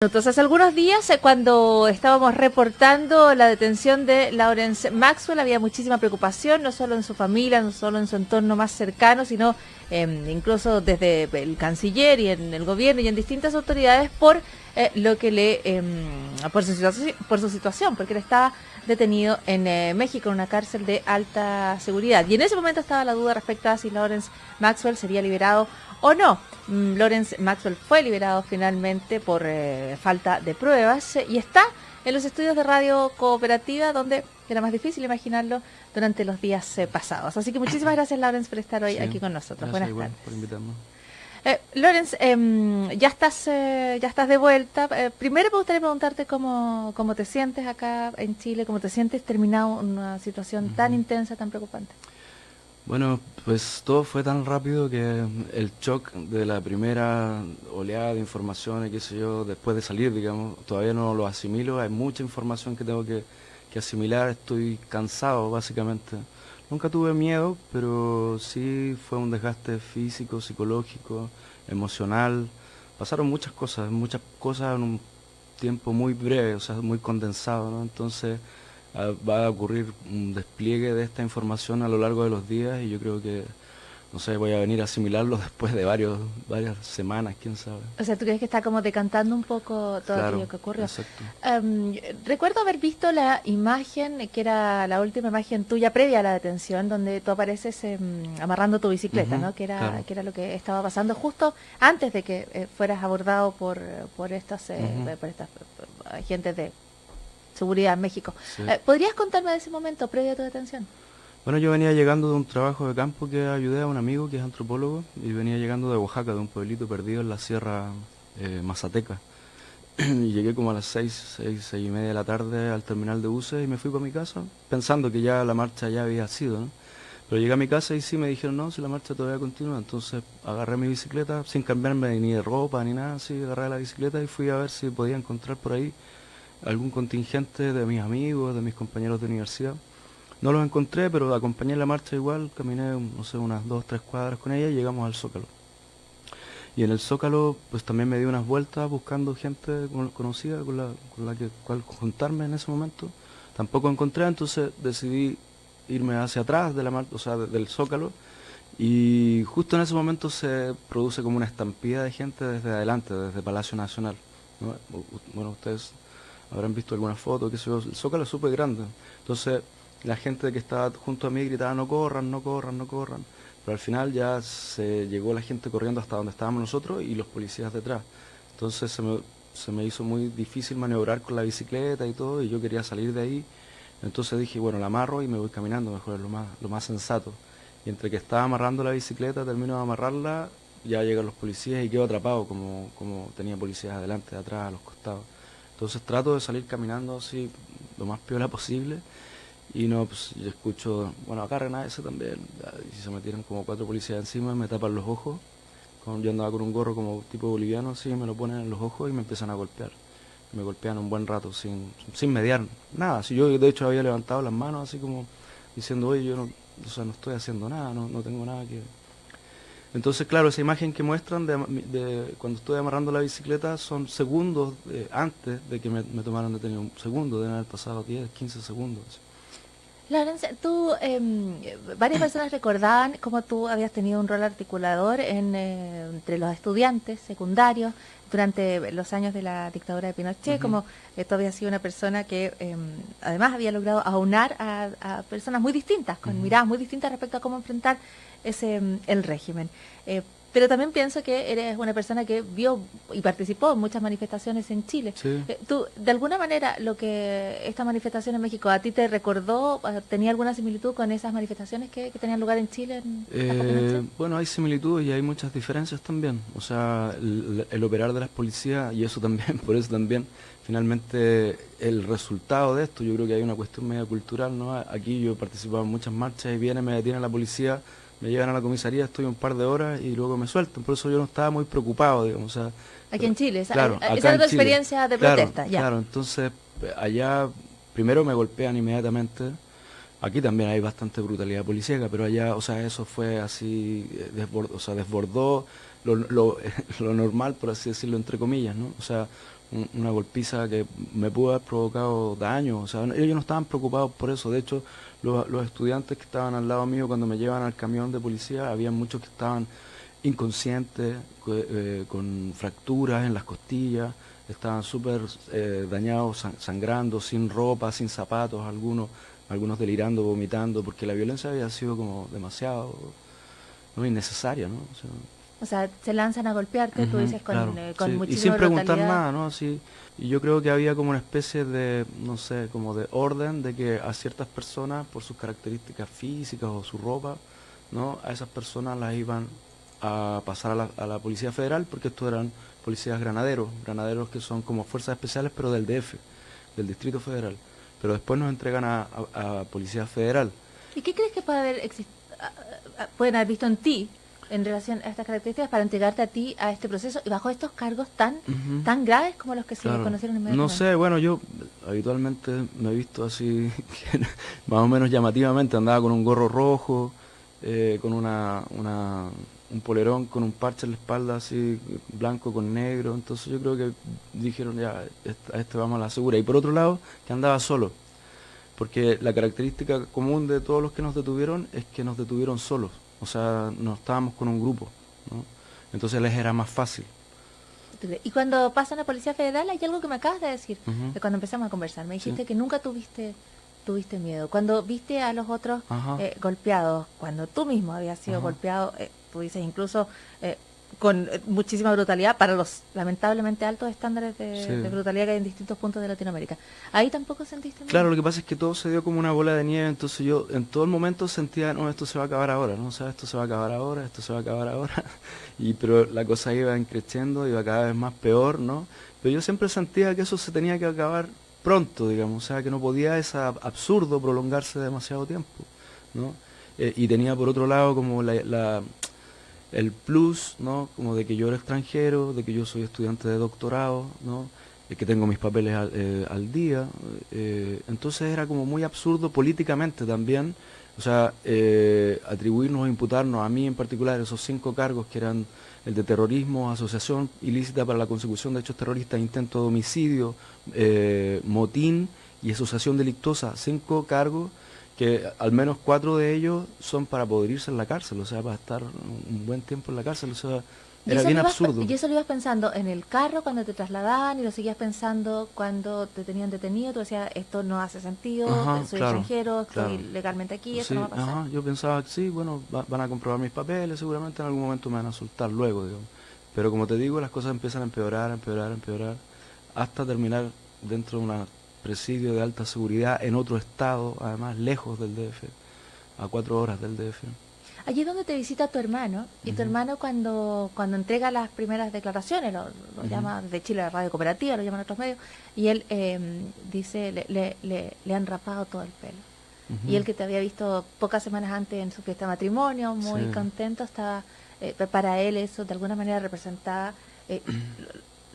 Hace algunos días, cuando estábamos reportando la detención de Lawrence Maxwell, había muchísima preocupación, no solo en su familia, no solo en su entorno más cercano, sino incluso desde el canciller y en el gobierno y en distintas autoridades por lo que por su situación, porque él estaba detenido en México, en una cárcel de alta seguridad. Y en ese momento estaba la duda respecto a si Lawrence Maxwell sería liberado o no. Lawrence Maxwell fue liberado finalmente por falta de pruebas y está en los estudios de Radio Cooperativa, donde era más difícil imaginarlo durante los días pasados. Así que muchísimas gracias, Lawrence, por estar hoy aquí con nosotros. Gracias, Buenas por tardes. invitarme. Lawrence, ya estás de vuelta. Primero me gustaría preguntarte cómo te sientes acá en Chile, cómo te sientes terminado una situación tan intensa, tan preocupante. Bueno, pues todo fue tan rápido que el shock de la primera oleada de información y qué sé yo, después de salir, digamos, todavía no lo asimilo. Hay mucha información que tengo que asimilar, estoy cansado básicamente. Nunca tuve miedo, pero sí fue un desgaste físico, psicológico, emocional. Pasaron muchas cosas en un tiempo muy breve, o sea, muy condensado, ¿no? Entonces va a ocurrir un despliegue de esta información a lo largo de los días y yo creo que, no sé, voy a venir a asimilarlo después de varias semanas, quién sabe. O sea, ¿tú crees que está como decantando un poco todo Claro, aquello que ocurrió? exacto. Recuerdo haber visto la imagen, que era la última imagen tuya previa a la detención, donde tú apareces amarrando tu bicicleta, Ujú, ¿no? claro. Que era lo que estaba pasando justo antes de que fueras abordado por Ujú, estas agentes de seguridad en México. sí. ¿Podrías contarme de ese momento previo a tu detención? Bueno, yo venía llegando de un trabajo de campo que ayudé a un amigo que es antropólogo y venía llegando de Oaxaca, de un pueblito perdido en la sierra Mazateca. Y llegué como a las 6 y media de la tarde al terminal de buses y me fui para mi casa pensando que ya la marcha ya había sido, ¿no? Pero llegué a mi casa y sí me dijeron, no, si la marcha todavía continúa. Entonces agarré mi bicicleta sin cambiarme ni de ropa ni nada, así agarré la bicicleta y fui a ver si podía encontrar por ahí algún contingente de mis amigos, de mis compañeros de universidad. No los encontré, pero acompañé la marcha igual, caminé, no sé, unas 2 o 3 cuadras con ella y llegamos al Zócalo. Y en el Zócalo, pues también me di unas vueltas buscando gente conocida con la que cual juntarme en ese momento. Tampoco encontré, entonces decidí irme hacia atrás de la o sea, del Zócalo. Y justo en ese momento se produce como una estampida de gente desde adelante, desde Palacio Nacional, ¿no? Bueno, ustedes habrán visto algunas fotos, qué sé yo, el Zócalo es súper grande. Entonces la gente que estaba junto a mí gritaba, no corran, no corran, no corran. Pero al final ya se llegó la gente corriendo hasta donde estábamos nosotros y los policías detrás. Entonces se me hizo muy difícil maniobrar con la bicicleta y todo, y yo quería salir de ahí. Entonces dije, bueno, la amarro y me voy caminando, mejor es lo más sensato. Y entre que estaba amarrando la bicicleta, termino de amarrarla, ya llegan los policías y quedo atrapado, como tenía policías adelante, atrás, a los costados. Entonces trato de salir caminando así lo más piola posible y no, pues yo escucho, bueno, acá ese también, y se me tiran como 4 policías encima, me tapan los ojos, yo andaba con un gorro como tipo boliviano, así, me lo ponen en los ojos y me empiezan a golpear. Me golpean un buen rato sin mediar nada. Si yo de hecho había levantado las manos así como diciendo, oye, yo no, o sea, no estoy haciendo nada, no tengo nada que... Entonces, claro, esa imagen que muestran de cuando estoy amarrando la bicicleta son segundos antes de que me tomaran detenido. Un segundo, deben haber pasado 10, 15 segundos. Lawrence, varias personas recordaban cómo tú habías tenido un rol articulador entre los estudiantes secundarios durante los años de la dictadura de Pinochet, Ujú, como tú habías sido una persona que además había logrado aunar a personas muy distintas, con ujú. miradas muy distintas respecto a cómo enfrentar el régimen. Pero también pienso que eres una persona que vio y participó en muchas manifestaciones en Chile. Sí. ¿Tú, de alguna manera, lo que esta manifestación en México a ti te recordó, tenía alguna similitud con esas manifestaciones que tenían lugar en Chile bajo Pinochet? Bueno, hay similitudes y hay muchas diferencias también. O sea, el operar de las policías y eso también, por eso también, finalmente el resultado de esto, yo creo que hay una cuestión media cultural, ¿no? Aquí yo he participado en muchas marchas y viene, me detiene la policía, me llevan a la comisaría, estoy un par de horas y luego me sueltan. Por eso yo no estaba muy preocupado, digamos. O sea, Aquí en Chile, claro, esa acá era tu en Chile. experiencia de Claro, protesta, ya. claro. Entonces, allá primero me golpean inmediatamente. Aquí también hay bastante brutalidad policíaca, pero allá, o sea, eso fue así, o sea, desbordó lo normal, por así decirlo, entre comillas, ¿no? O sea, una golpiza que me pudo haber provocado daño. O sea, ellos no estaban preocupados por eso. De hecho, los estudiantes que estaban al lado mío cuando me llevan al camión de policía, había muchos que estaban inconscientes, con fracturas en las costillas, estaban súper dañados, sangrando, sin ropa, sin zapatos, algunos delirando, vomitando, porque la violencia había sido como demasiado, ¿no?, innecesaria, ¿no? O sea, se lanzan a golpearte, tú dices, claro, con sí. Y muchísima sin preguntar brutalidad. nada, ¿no? Así, y yo creo que había como una especie de, no sé, como de orden de que a ciertas personas, por sus características físicas o su ropa, ¿no?, a esas personas las iban a pasar a la Policía Federal, porque estos eran policías granaderos que son como fuerzas especiales, pero del DF, del Distrito Federal. Pero después nos entregan a Policía Federal. ¿Y qué crees que pueden haber visto en ti en relación a estas características para entregarte a ti a este proceso y bajo estos cargos tan graves como los que se Claro. conocieron No inmediatamente? sé, bueno, yo habitualmente me he visto así, que más o menos llamativamente, andaba con un gorro rojo, con un polerón con un parche en la espalda así, blanco con negro. Entonces yo creo que dijeron, ya, a este vamos a la segura. Y por otro lado, que andaba solo, porque la característica común de todos los que nos detuvieron es que nos detuvieron solos, o sea, no estábamos con un grupo, ¿no? Entonces les era más fácil. Y cuando pasan a Policía Federal, hay algo que me acabas de decir, Ujú. que cuando empezamos a conversar, me Sí. dijiste que nunca tuviste miedo. Cuando viste a los otros Ajá. golpeados, cuando tú mismo habías sido Ajá. golpeado, tú dices incluso con muchísima brutalidad para los lamentablemente altos estándares Sí. de brutalidad que hay en distintos puntos de Latinoamérica. ¿Ahí tampoco sentiste miedo? Claro, lo que pasa es que todo se dio como una bola de nieve, entonces yo en todo el momento sentía, no, esto se va a acabar ahora, ¿no? O sea, esto se va a acabar ahora, esto se va a acabar ahora, pero la cosa iba creciendo, iba cada vez más peor, ¿no? Pero yo siempre sentía que eso se tenía que acabar pronto, digamos, o sea, que no podía ese absurdo prolongarse demasiado tiempo, ¿no? Y tenía por otro lado como el plus, ¿no?, como de que yo era extranjero, de que yo soy estudiante de doctorado, ¿no?, que tengo mis papeles al día. Entonces era como muy absurdo políticamente también, o sea, atribuirnos o imputarnos a mí en particular esos 5 cargos que eran el de terrorismo, asociación ilícita para la consecución de hechos terroristas, intento de homicidio, motín y asociación delictuosa. 5 cargos que al menos 4 de ellos son para poder irse en la cárcel, o sea, para estar un buen tiempo en la cárcel, o sea, era bien absurdo. Y eso lo ibas pensando en el carro cuando te trasladaban y lo seguías pensando cuando te tenían detenido. Tú decías, esto no hace sentido, Ajá, soy claro, extranjero, claro. estoy legalmente aquí, esto Sí, no va a pasar. ajá, yo pensaba que sí, bueno, van a comprobar mis papeles, seguramente en algún momento me van a soltar luego, digamos. Pero como te digo, las cosas empiezan a empeorar, empeorar, empeorar, hasta terminar dentro de un presidio de alta seguridad en otro estado, además lejos del DF, a 4 horas del DF. Allí es donde te visita tu hermano, y tu Ujú, hermano cuando entrega las primeras declaraciones, lo ujú, llama de Chile la radio cooperativa, lo llaman otros medios, y él dice, le han rapado todo el pelo. Y ujú. él que te había visto pocas semanas antes en su fiesta de matrimonio, Sí. muy contento, estaba, para él eso de alguna manera representaba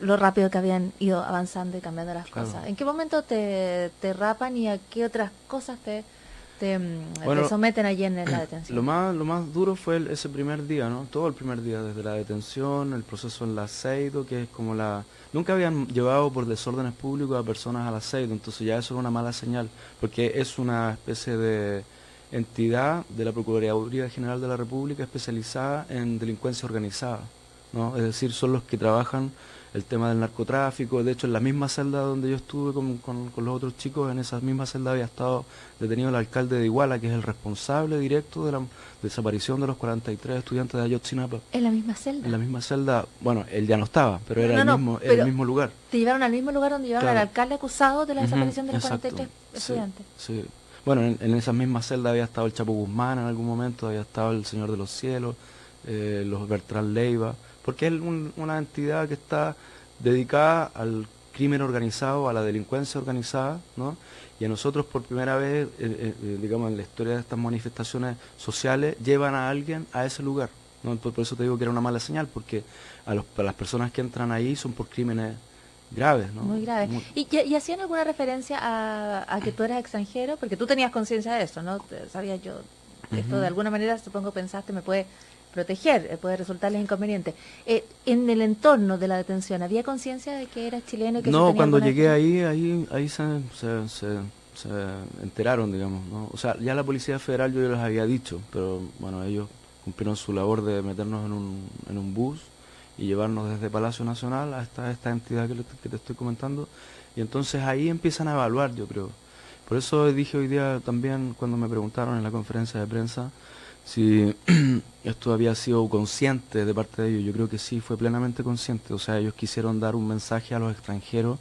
lo rápido que habían ido avanzando y cambiando las Claro. cosas. ¿En qué momento te rapan y a qué otras cosas te Bueno, someten allí en la detención? lo más duro fue ese primer día, ¿no? Todo el primer día, desde la detención, el proceso en la aceido, que es como Nunca habían llevado por desórdenes públicos a personas al aceido, entonces ya eso era una mala señal, porque es una especie de entidad de la Procuraduría General de la República especializada en delincuencia organizada, ¿no? Es decir, son los que trabajan el tema del narcotráfico. De hecho, en la misma celda donde yo estuve con los otros chicos, en esa misma celda había estado detenido el alcalde de Iguala, que es el responsable directo de la desaparición de los 43 estudiantes de Ayotzinapa. ¿En la misma celda? En la misma celda, bueno, él ya no estaba, pero era el pero mismo lugar. te llevaron al mismo lugar donde llevaron Claro. al alcalde acusado de la Ujú, desaparición de los exacto. 43 Sí, estudiantes. sí. Bueno, en esa misma celda había estado el Chapo Guzmán en algún momento, había estado el Señor de los Cielos, los Bertrán Leiva, porque es una entidad que está dedicada al crimen organizado, a la delincuencia organizada, ¿no? Y a nosotros por primera vez, digamos, en la historia de estas manifestaciones sociales, llevan a alguien a ese lugar, ¿no? Por eso te digo que era una mala señal, porque a las personas que entran ahí son por crímenes graves, ¿no? Muy grave. ¿Y hacían alguna referencia a que tú eras extranjero? Porque tú tenías conciencia de eso, ¿no? Sabías yo, esto de Ujú. alguna manera, supongo pensaste, me puede proteger, puede resultarles inconveniente. En el entorno de la detención, ¿había conciencia de que eras chileno? Y que No, cuando llegué ahí se enteraron, digamos, ¿no? O sea, ya la Policía Federal yo les había dicho, pero bueno, ellos cumplieron su labor de meternos en un bus y llevarnos desde Palacio Nacional hasta esta entidad que te estoy comentando, y entonces ahí empiezan a evaluar, yo creo. Por eso dije hoy día también, cuando me preguntaron en la conferencia de prensa, si esto había sido consciente de parte de ellos. Yo creo que sí, fue plenamente consciente. O sea, ellos quisieron dar un mensaje a los extranjeros,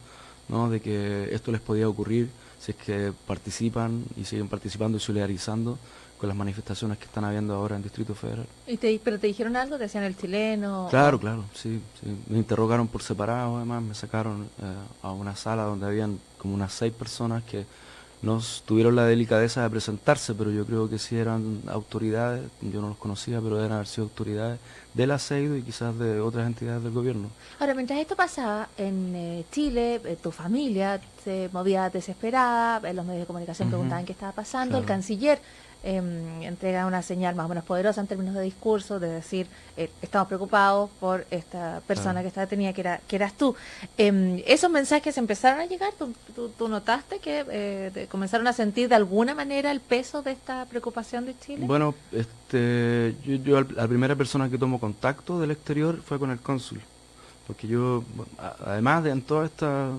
¿no? De que esto les podía ocurrir si es que participan y siguen participando y solidarizando con las manifestaciones que están habiendo ahora en Distrito Federal. ¿Pero te dijeron algo? ¿Te decían el chileno? Claro, claro, sí, sí. Me interrogaron por separado, además me sacaron a una sala donde habían como unas 6 personas que no tuvieron la delicadeza de presentarse, pero yo creo que sí eran autoridades, yo no los conocía, pero deben haber sido autoridades del ASEIDO y quizás de otras entidades del gobierno. Ahora, mientras esto pasaba en Chile, tu familia se movía desesperada, los medios de comunicación preguntaban qué estaba pasando, claro. El canciller entrega una señal más o menos poderosa en términos de discurso, de decir, estamos preocupados por esta persona, claro, que estaba detenida, que eras tú. ¿Esos mensajes empezaron a llegar? ¿Tú notaste que comenzaron a sentir de alguna manera el peso de esta preocupación de Chile? Bueno, yo la primera persona que tomo contacto del exterior fue con el cónsul, porque yo, además de en toda esta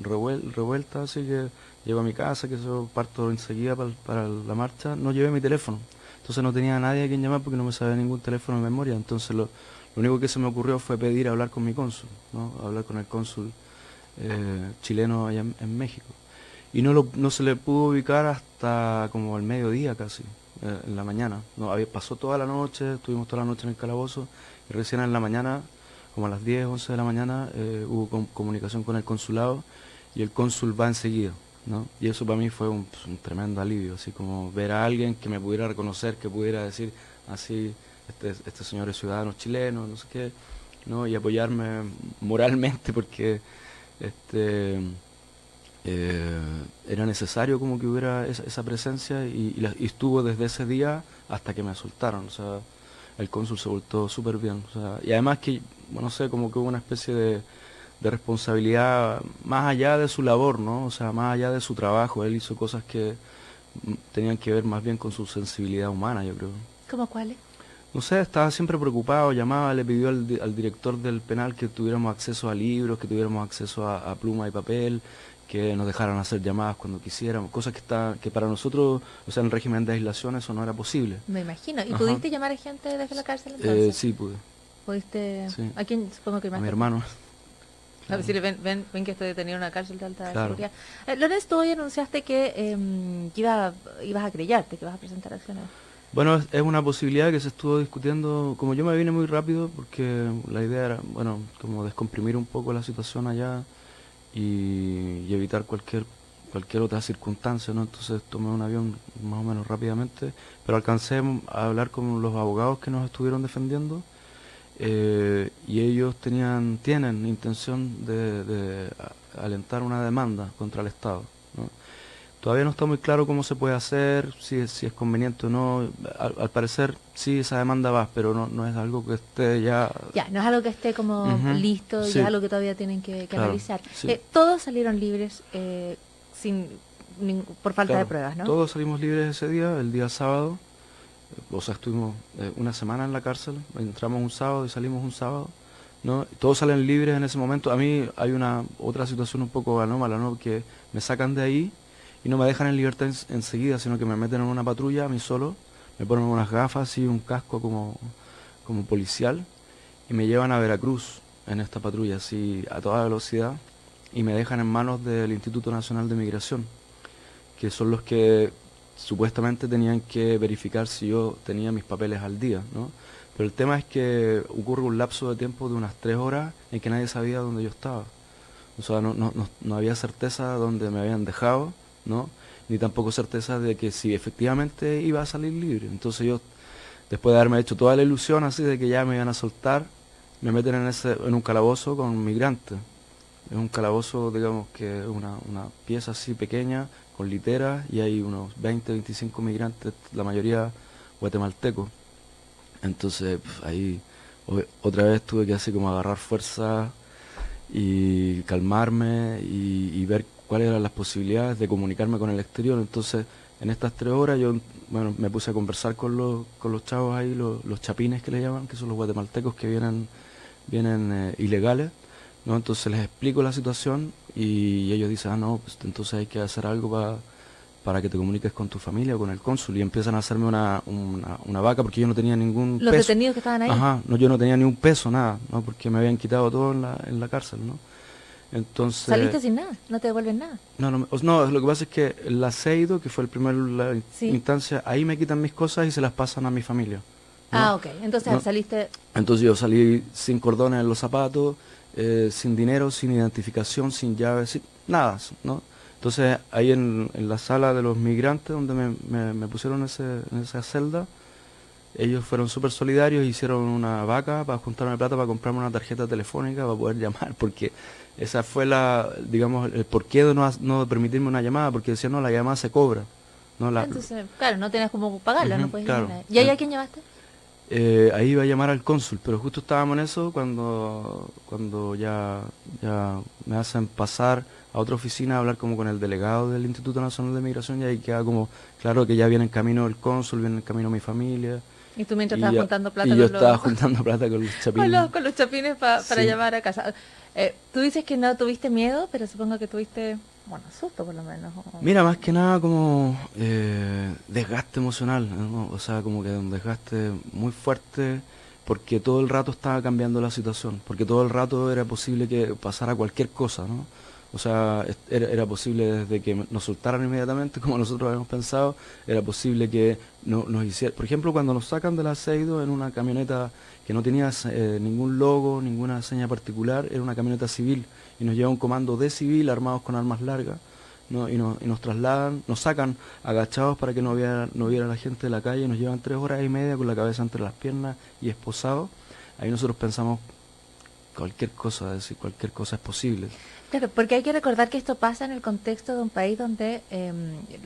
revuelta, así que llego a mi casa, que eso parto enseguida para la marcha, no llevé mi teléfono, entonces no tenía a nadie a quien llamar porque no me sabía ningún teléfono en memoria, entonces lo único que se me ocurrió fue pedir hablar con mi cónsul, ¿no? Hablar con el cónsul chileno allá en México, y no se le pudo ubicar hasta como al mediodía casi, en la mañana, no, pasó toda la noche, estuvimos toda la noche en el calabozo, y recién en la mañana, como a las 10, 11 de la mañana, hubo comunicación con el consulado, y el cónsul va enseguida, ¿no? Y eso para mí fue un tremendo alivio, así como ver a alguien que me pudiera reconocer, que pudiera decir, así, este señor es ciudadano chileno, no sé qué, ¿no? Y apoyarme moralmente, porque era necesario como que hubiera esa presencia, y estuvo desde ese día hasta que me soltaron, o sea, el cónsul se voltó súper bien, o sea, y además que, bueno, no sé, como que hubo una especie de responsabilidad más allá de su labor, ¿no? O sea, más allá de su trabajo, él hizo cosas que tenían que ver más bien con su sensibilidad humana, yo creo. ¿Cómo cuáles? No sé, estaba siempre preocupado, llamaba, le pidió al director del penal que tuviéramos acceso a libros, que tuviéramos acceso a pluma y papel, que nos dejaran hacer llamadas cuando quisiéramos, cosas que para nosotros, o sea, en el régimen de aislación eso no era posible. Me imagino. ¿Y pudiste llamar a gente desde la cárcel entonces? Sí, pude. ¿Pudiste? Sí. ¿A quién? Supongo que más. A mi hermano. A decirle, ven que estoy detenido en una cárcel de alta seguridad. Lorenz, tú hoy anunciaste que ibas a querellarte, que vas a presentar acciones. Bueno, es una posibilidad que se estuvo discutiendo. Como yo me vine muy rápido, porque la idea era, bueno, como descomprimir un poco la situación allá y evitar cualquier otra circunstancia, ¿no? Entonces tomé un avión más o menos rápidamente, pero alcancé a hablar con los abogados que nos estuvieron defendiendo, y ellos tienen intención de alentar una demanda contra el Estado, ¿no? Todavía no está muy claro cómo se puede hacer, si es conveniente o no. Al parecer sí, esa demanda va, pero no es algo que esté ya... Ya, no es algo que esté como listo, sí. Ya es algo que todavía tienen que analizar. Sí. Todos salieron libres por falta de pruebas, ¿no? Todos salimos libres ese día, el día sábado. O sea, estuvimos una semana en la cárcel, entramos un sábado y salimos un sábado, ¿no? Todos salen libres en ese momento. A mí hay otra situación un poco anómala, ¿no? Que me sacan de ahí y no me dejan en libertad enseguida, sino que me meten en una patrulla a mí solo, me ponen unas gafas y un casco como policial, y me llevan a Veracruz en esta patrulla, así a toda velocidad, y me dejan en manos del Instituto Nacional de Migración, que son los que supuestamente tenían que verificar si yo tenía mis papeles al día, ¿no? Pero el tema es que ocurre un lapso de tiempo de unas 3 horas en que nadie sabía dónde yo estaba. O sea, no había certeza dónde me habían dejado, ¿no? Ni tampoco certeza de que si efectivamente iba a salir libre. Entonces yo, después de haberme hecho toda la ilusión así de que ya me iban a soltar, me meten en un calabozo con migrantes. Es un calabozo, digamos, que es una pieza así pequeña, con literas, y hay unos 20, 25 migrantes, la mayoría guatemaltecos. Entonces ahí otra vez tuve que así como agarrar fuerza y calmarme y ver cuáles eran las posibilidades de comunicarme con el exterior. Entonces en estas 3 horas yo, bueno, me puse a conversar con los chavos ahí, los chapines que le llaman, que son los guatemaltecos que vienen ilegales, ¿no? Entonces les explico la situación y ellos dicen, ah, no, pues entonces hay que hacer algo para que te comuniques con tu familia o con el cónsul, y empiezan a hacerme una vaca porque yo no tenía ningún Los peso. detenidos que estaban ahí. Ajá, no, yo no tenía ni un peso, nada, ¿no? Porque me habían quitado todo en la cárcel, ¿no? Entonces, Saliste sin nada, no te devuelven nada. no, lo que pasa es que la Seido, que fue la Sí. instancia, ahí me quitan mis cosas y se las pasan a mi familia, ¿no? Ah, ok. Entonces ¿No? saliste. Entonces yo salí sin cordones en los zapatos, sin dinero, sin identificación, sin llaves, sin nada, ¿no? Entonces ahí en la sala de los migrantes donde me pusieron en esa celda, ellos fueron súper solidarios, hicieron una vaca para juntarme plata para comprarme una tarjeta telefónica para poder llamar, porque esa fue digamos, el porqué de no permitirme una llamada, porque decían, no, la llamada se cobra. No, Entonces, claro, no tenías como pagarla, no Ujú, puedes claro. llamar a nadie. ¿Y ahí a quién llamaste? Ahí iba a llamar al cónsul, pero justo estábamos en eso cuando ya me hacen pasar a otra oficina a hablar como con el delegado del Instituto Nacional de Migración, y ahí queda como claro que ya viene en camino el cónsul, viene en camino mi familia, Y tú mientras y, estabas juntando plata y yo con estaba los, juntando plata con los chapines. con los chapines para Sí. llamar a casa. Tú dices que no tuviste miedo, pero supongo que tuviste, bueno, susto por lo menos. Mira, más que nada como desgaste emocional, ¿no? O sea, como que un desgaste muy fuerte porque todo el rato estaba cambiando la situación, porque todo el rato era posible que pasara cualquier cosa, ¿no? O sea, era posible desde que nos soltaran inmediatamente, como nosotros habíamos pensado, era posible que nos hicieran, por ejemplo, cuando nos sacan del Aceido en una camioneta que no tenía ningún logo, ninguna seña particular, era una camioneta civil, y nos lleva un comando de civil armados con armas largas, ¿no? Y nos trasladan, nos sacan agachados para que no viera la gente de la calle, y nos llevan 3 horas y media con la cabeza entre las piernas y esposados. Ahí nosotros pensamos cualquier cosa, es decir, cualquier cosa es posible. Claro, porque hay que recordar que esto pasa en el contexto de un país donde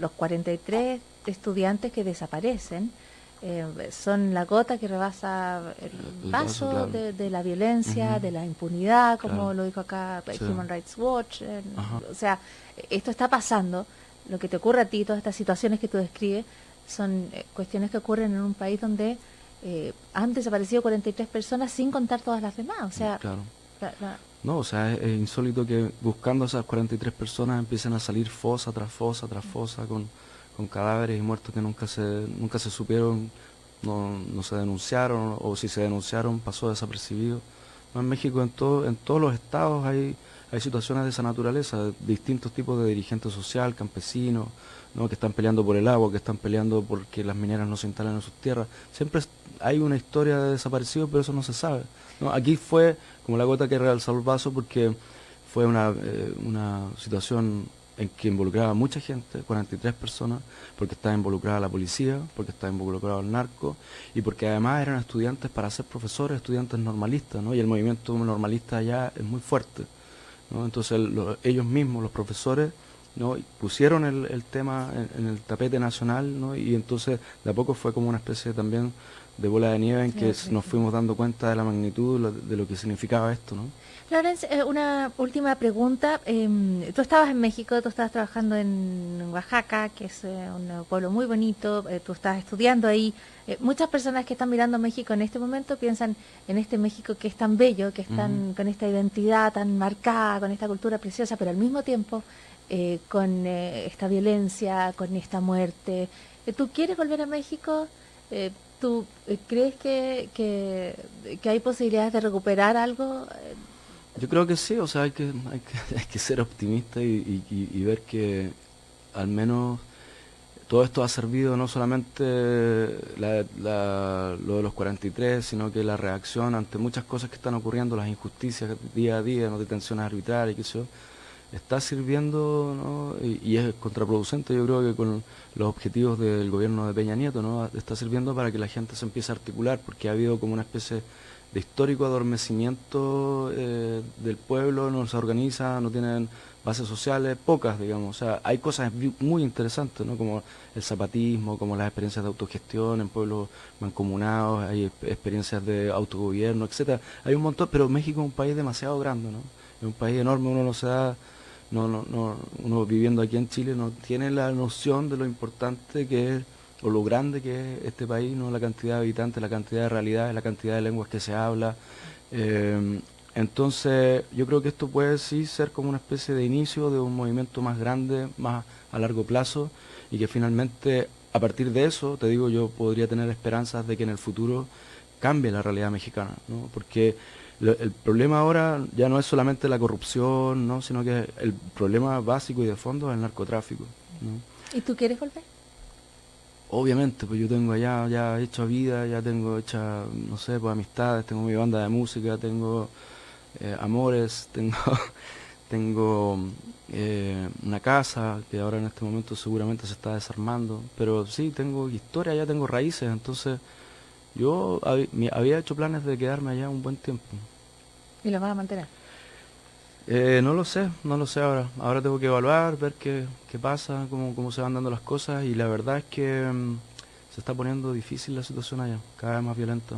los 43 estudiantes que desaparecen son la gota que rebasa el El vaso claro. de la violencia, Ujú. de la impunidad, como Claro. lo dijo acá Sí. Human Rights Watch. Ajá. O sea, esto está pasando. Lo que te ocurre a ti, todas estas situaciones que tú describes, son cuestiones que ocurren en un país donde han desaparecido 43 personas sin contar todas las demás. O sea, Claro. la- la- No, o sea, es insólito que buscando a esas 43 personas empiecen a salir fosa tras fosa tras fosa con cadáveres y muertos que nunca se supieron, no se denunciaron, o si se denunciaron pasó desapercibido. No, en México en todos los estados hay situaciones de esa naturaleza, de distintos tipos de dirigentes social, campesinos, ¿no? Que están peleando por el agua, que están peleando porque las mineras no se instalen en sus tierras. Siempre hay una historia de desaparecidos, pero eso no se sabe, ¿no? Aquí fue como la gota que rebalsó el vaso porque fue una situación en que involucraba a mucha gente, 43 personas, porque estaba involucrada la policía, porque estaba involucrado el narco, y porque además eran estudiantes para ser profesores, estudiantes normalistas, ¿no? Y el movimiento normalista allá es muy fuerte, ¿no? Entonces ellos mismos, los profesores, ¿no? Pusieron el tema en el tapete nacional, ¿no? Y entonces de a poco fue como una especie también de bola de nieve en que nos fuimos dando cuenta de la magnitud de lo que significaba esto, ¿no? Florence, una última pregunta. Tú estabas en México, tú estabas trabajando en Oaxaca, que es un pueblo muy bonito, tú estabas estudiando ahí. Muchas personas que están mirando México en este momento piensan en este México que es tan bello, que es tan, con esta identidad tan marcada, con esta cultura preciosa, pero al mismo tiempo con esta violencia, con esta muerte. ¿Tú quieres volver a México? ¿Tú crees que hay posibilidades de recuperar algo? Yo creo que sí, o sea, hay que ser optimista y ver que al menos todo esto ha servido no solamente lo de los 43, sino que la reacción ante muchas cosas que están ocurriendo, las injusticias día a día, no detenciones arbitrarias, qué sé yo, está sirviendo, ¿no? Y es contraproducente, yo creo que con los objetivos del gobierno de Peña Nieto, ¿no? Está sirviendo para que la gente se empiece a articular, porque ha habido como una especie de histórico adormecimiento del pueblo, no se organiza, no tienen bases sociales pocas, digamos. O sea, hay cosas muy interesantes, ¿no? Como el zapatismo, como las experiencias de autogestión en pueblos mancomunados, hay experiencias de autogobierno, etcétera. Hay un montón, pero México es un país demasiado grande, ¿no? Es un país enorme, uno no se da, uno viviendo aquí en Chile no tiene la noción de lo importante que es, o lo grande que es este país, ¿no? La cantidad de habitantes, la cantidad de realidades, la cantidad de lenguas que se habla. Eh, entonces, yo creo que esto puede sí ser como una especie de inicio de un movimiento más grande, más a largo plazo, y que finalmente, a partir de eso, te digo, yo podría tener esperanzas de que en el futuro cambie la realidad mexicana, ¿no? Porque el problema ahora ya no es solamente la corrupción, ¿no? Sino que el problema básico y de fondo es el narcotráfico, ¿no? ¿Y tú quieres volver? Obviamente, pues yo tengo allá ya hecha vida, ya tengo hecha, no sé, pues amistades, tengo mi banda de música, tengo amores, tengo, tengo una casa que ahora en este momento seguramente se está desarmando, pero sí, tengo historia, ya tengo raíces, entonces yo había hecho planes de quedarme allá un buen tiempo. ¿Y los vas a mantener? No lo sé, no lo sé ahora. Ahora tengo que evaluar, ver qué pasa, cómo se van dando las cosas y la verdad es que se está poniendo difícil la situación allá, cada vez más violenta.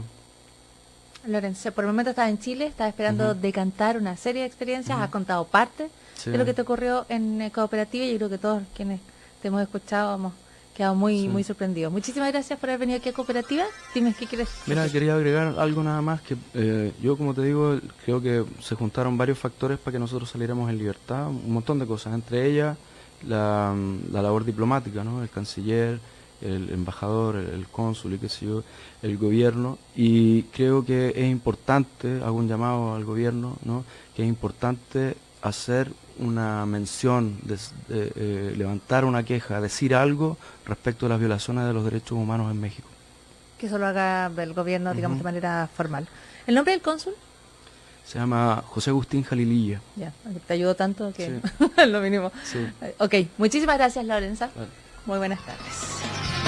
Lorenzo, por el momento estás en Chile, estás esperando Ujú, decantar una serie de experiencias, ujú. has contado parte Sí, de lo que te ocurrió en Cooperativa y yo creo que todos quienes te hemos escuchado hemos quedado muy, sí. muy sorprendidos. Muchísimas gracias por haber venido aquí a Cooperativa. Dime qué quieres Mira, decir. quería agregar algo nada más, que yo como te digo, creo que se juntaron varios factores para que nosotros saliéramos en libertad, un montón de cosas, entre ellas la labor diplomática, ¿no? El canciller, el embajador, el cónsul y qué sé yo, el gobierno, y creo que es importante, hago un llamado al gobierno, ¿no? Que es importante hacer una mención, levantar una queja, decir algo respecto a las violaciones de los derechos humanos en México. Que eso lo haga el gobierno, digamos, de Ujú. manera formal. ¿El nombre del cónsul? Se llama José Agustín Jalililla. Ya, te ayudo tanto que Sí, es lo mínimo. sí. Ok, muchísimas gracias, Lorenza. Vale. Muy buenas tardes.